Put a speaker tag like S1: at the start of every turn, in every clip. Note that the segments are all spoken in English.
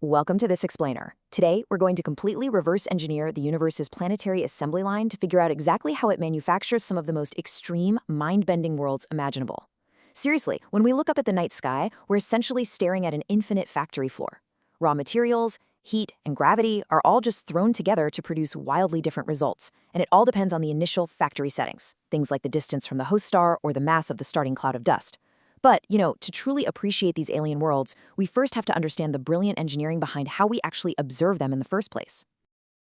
S1: Welcome to this explainer. Today, we're going to completely reverse engineer the universe's planetary assembly line to figure out exactly how it manufactures some of the most extreme, mind-bending worlds imaginable. Seriously, when we look up at the night sky, we're essentially staring at an infinite factory floor. Raw materials, heat, and gravity are all just thrown together to produce wildly different results, and it all depends on the initial factory settings, things like the distance from the host star or the mass of the starting cloud of dust. But, to truly appreciate these alien worlds, we first have to understand the brilliant engineering behind how we actually observe them in the first place.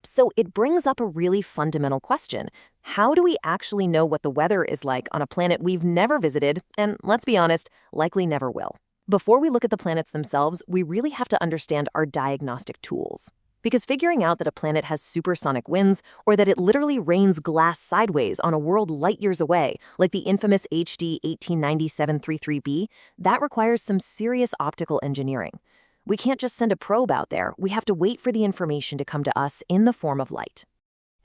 S1: So it brings up a really fundamental question. How do we actually know what the weather is like on a planet we've never visited, and let's be honest, likely never will? Before we look at the planets themselves, we really have to understand our diagnostic tools. Because figuring out that a planet has supersonic winds or that it literally rains glass sideways on a world light years away, like the infamous HD 1897-33b, that requires some serious optical engineering. We can't just send a probe out there, we have to wait for the information to come to us in the form of light.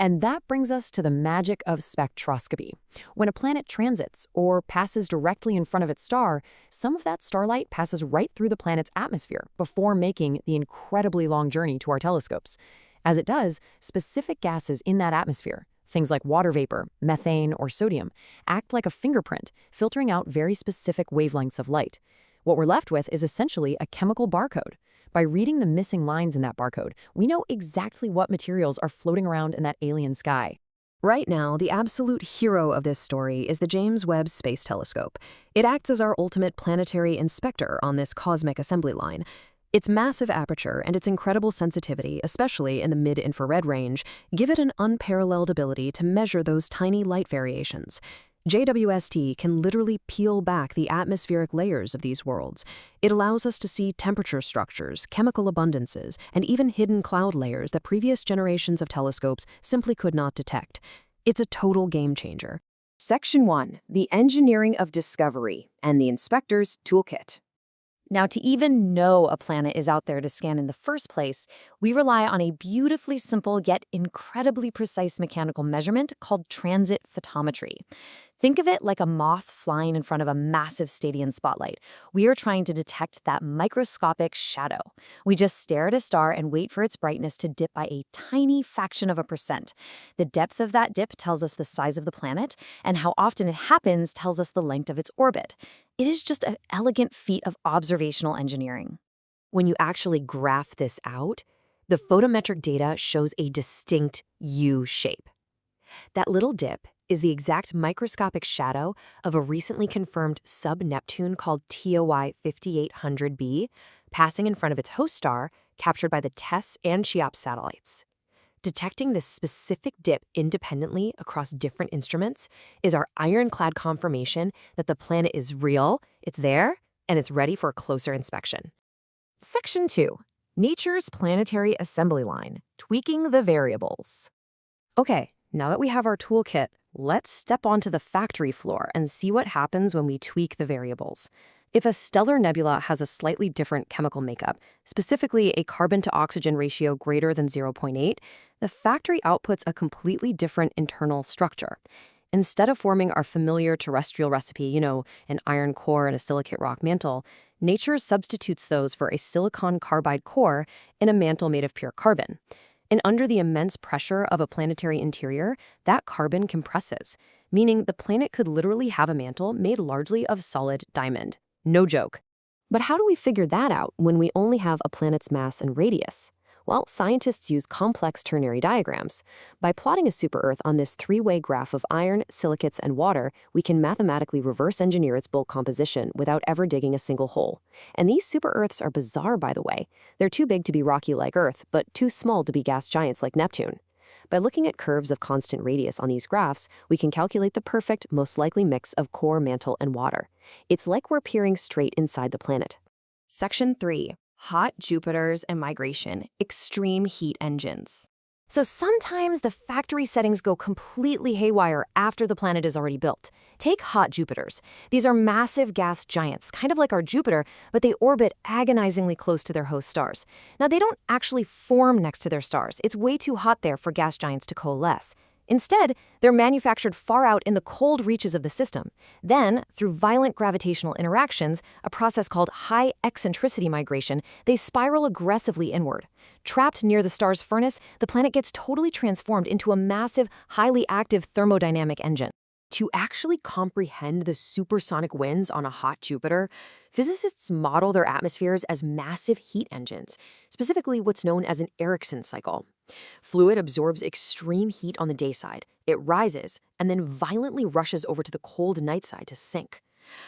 S1: And that brings us to the magic of spectroscopy. When a planet transits or passes directly in front of its star, some of that starlight passes right through the planet's atmosphere before making the incredibly long journey to our telescopes. As it does, specific gases in that atmosphere, things like water vapor, methane, or sodium, act like a fingerprint, filtering out very specific wavelengths of light. What we're left with is essentially a chemical barcode. By reading the missing lines in that barcode, we know exactly what materials are floating around in that alien sky. Right now, the absolute hero of this story is the James Webb Space Telescope. It acts as our ultimate planetary inspector on this cosmic assembly line. Its massive aperture and its incredible sensitivity, especially in the mid-infrared range, give it an unparalleled ability to measure those tiny light variations. JWST can literally peel back the atmospheric layers of these worlds. It allows us to see temperature structures, chemical abundances, and even hidden cloud layers that previous generations of telescopes simply could not detect. It's a total game changer. Section 1. The Engineering of Discovery and the Inspector's Toolkit. Now, to even know a planet is out there to scan in the first place, we rely on a beautifully simple yet incredibly precise mechanical measurement called transit photometry. Think of it like a moth flying in front of a massive stadium spotlight. We are trying to detect that microscopic shadow. We just stare at a star and wait for its brightness to dip by a tiny fraction of a percent. The depth of that dip tells us the size of the planet, and how often it happens tells us the length of its orbit. It is just an elegant feat of observational engineering. When you actually graph this out, the photometric data shows a distinct U shape. That little dip is the exact microscopic shadow of a recently confirmed sub-Neptune called TOI 5800b, passing in front of its host star, captured by the TESS and CHEOPS satellites. Detecting this specific dip independently across different instruments is our ironclad confirmation that the planet is real, it's there, and it's ready for a closer inspection. Section 2. Nature's Planetary Assembly Line, Tweaking the Variables. Okay, now that we have our toolkit, let's step onto the factory floor and see what happens when we tweak the variables. If a stellar nebula has a slightly different chemical makeup, specifically a carbon-to-oxygen ratio greater than 0.8, the factory outputs a completely different internal structure. Instead of forming our familiar terrestrial recipe, an iron core and a silicate rock mantle, nature substitutes those for a silicon carbide core in a mantle made of pure carbon. And under the immense pressure of a planetary interior, that carbon compresses, meaning the planet could literally have a mantle made largely of solid diamond. No joke. But how do we figure that out when we only have a planet's mass and radius? Well, scientists use complex ternary diagrams. By plotting a super-Earth on this three-way graph of iron, silicates, and water, we can mathematically reverse engineer its bulk composition without ever digging a single hole. And these super-Earths are bizarre, by the way. They're too big to be rocky like Earth, but too small to be gas giants like Neptune. By looking at curves of constant radius on these graphs, we can calculate the perfect, most likely mix of core, mantle, and water. It's like we're peering straight inside the planet. Section 3. Hot Jupiters and Migration, Extreme Heat Engines. So sometimes the factory settings go completely haywire after the planet is already built. Take hot Jupiters. These are massive gas giants, kind of like our Jupiter, but they orbit agonizingly close to their host stars. Now, they don't actually form next to their stars. It's way too hot there for gas giants to coalesce. Instead, they're manufactured far out in the cold reaches of the system. Then, through violent gravitational interactions, a process called high eccentricity migration, they spiral aggressively inward. Trapped near the star's furnace, the planet gets totally transformed into a massive, highly active thermodynamic engine. To actually comprehend the supersonic winds on a hot Jupiter, physicists model their atmospheres as massive heat engines, specifically what's known as an Ericsson cycle. Fluid absorbs extreme heat on the day side, it rises, and then violently rushes over to the cold night side to sink.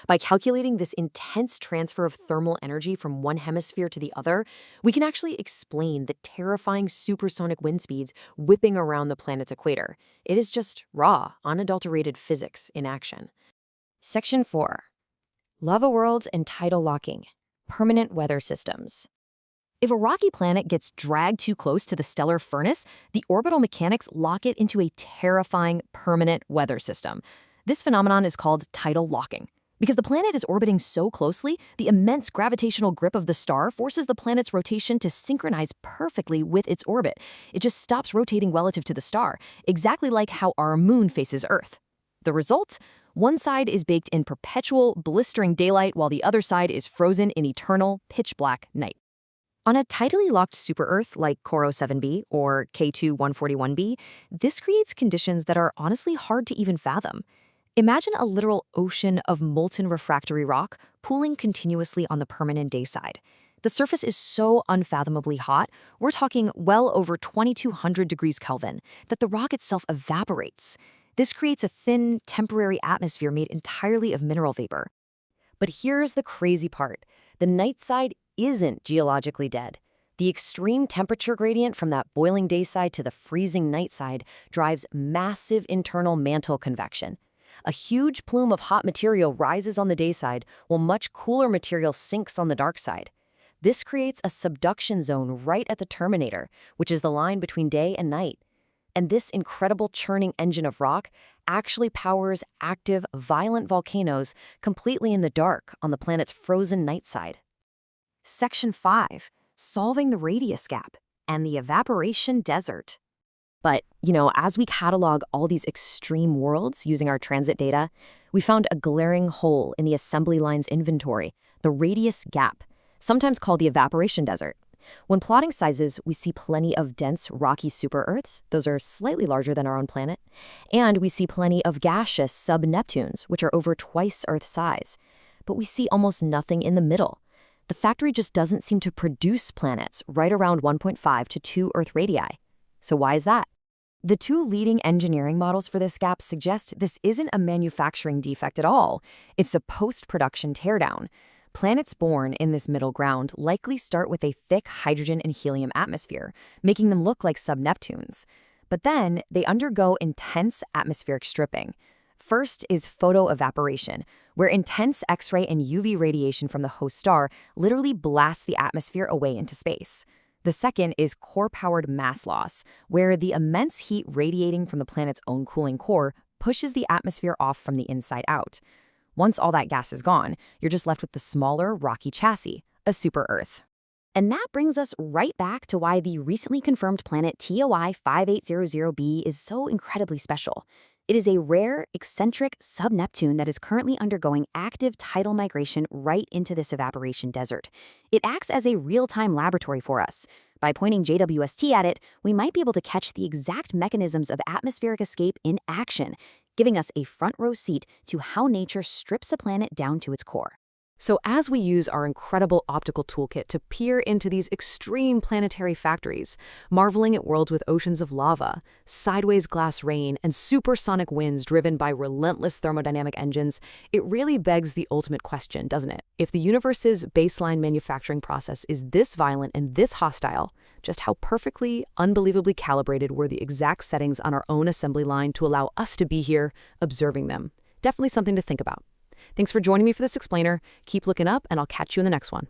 S1: By calculating this intense transfer of thermal energy from one hemisphere to the other, we can actually explain the terrifying supersonic wind speeds whipping around the planet's equator. It is just raw, unadulterated physics in action. Section 4. Lava worlds and tidal locking. Permanent weather systems. If a rocky planet gets dragged too close to the stellar furnace, the orbital mechanics lock it into a terrifying permanent weather system. This phenomenon is called tidal locking. Because the planet is orbiting so closely, the immense gravitational grip of the star forces the planet's rotation to synchronize perfectly with its orbit. It just stops rotating relative to the star, exactly like how our moon faces Earth. The result? One side is baked in perpetual, blistering daylight while the other side is frozen in eternal, pitch-black night. On a tidally locked super-Earth like Coro 7b or K2 141b, this creates conditions that are honestly hard to even fathom. Imagine a literal ocean of molten refractory rock pooling continuously on the permanent day side. The surface is so unfathomably hot, we're talking well over 2200 degrees Kelvin, that the rock itself evaporates. This creates a thin, temporary atmosphere made entirely of mineral vapor. But here's the crazy part. The night side isn't geologically dead. The extreme temperature gradient from that boiling day side to the freezing night side drives massive internal mantle convection. A huge plume of hot material rises on the day side, while much cooler material sinks on the dark side. This creates a subduction zone right at the terminator, which is the line between day and night. And this incredible churning engine of rock actually powers active, violent volcanoes completely in the dark on the planet's frozen night side. Section 5. Solving the radius gap and the evaporation desert. But, as we catalog all these extreme worlds using our transit data, we found a glaring hole in the assembly line's inventory, the radius gap, sometimes called the evaporation desert. When plotting sizes, we see plenty of dense, rocky super-Earths, those are slightly larger than our own planet, and we see plenty of gaseous sub-Neptunes, which are over twice Earth size. But we see almost nothing in the middle. The factory just doesn't seem to produce planets right around 1.5 to 2 Earth radii. So why is that? The two leading engineering models for this gap suggest this isn't a manufacturing defect at all. It's a post-production teardown. Planets born in this middle ground likely start with a thick hydrogen and helium atmosphere, making them look like sub-Neptunes. But then they undergo intense atmospheric stripping. First is photoevaporation, where intense X-ray and UV radiation from the host star literally blasts the atmosphere away into space. The second is core-powered mass loss, where the immense heat radiating from the planet's own cooling core pushes the atmosphere off from the inside out. Once all that gas is gone, you're just left with the smaller, rocky chassis, a super-Earth. And that brings us right back to why the recently confirmed planet TOI 5800b is so incredibly special. It is a rare, eccentric sub-Neptune that is currently undergoing active tidal migration right into this evaporation desert. It acts as a real-time laboratory for us. By pointing JWST at it, we might be able to catch the exact mechanisms of atmospheric escape in action, giving us a front-row seat to how nature strips a planet down to its core. So as we use our incredible optical toolkit to peer into these extreme planetary factories, marveling at worlds with oceans of lava, sideways glass rain, and supersonic winds driven by relentless thermodynamic engines, it really begs the ultimate question, doesn't it? If the universe's baseline manufacturing process is this violent and this hostile, just how perfectly, unbelievably calibrated were the exact settings on our own assembly line to allow us to be here observing them? Definitely something to think about. Thanks for joining me for this explainer. Keep looking up, and I'll catch you in the next one.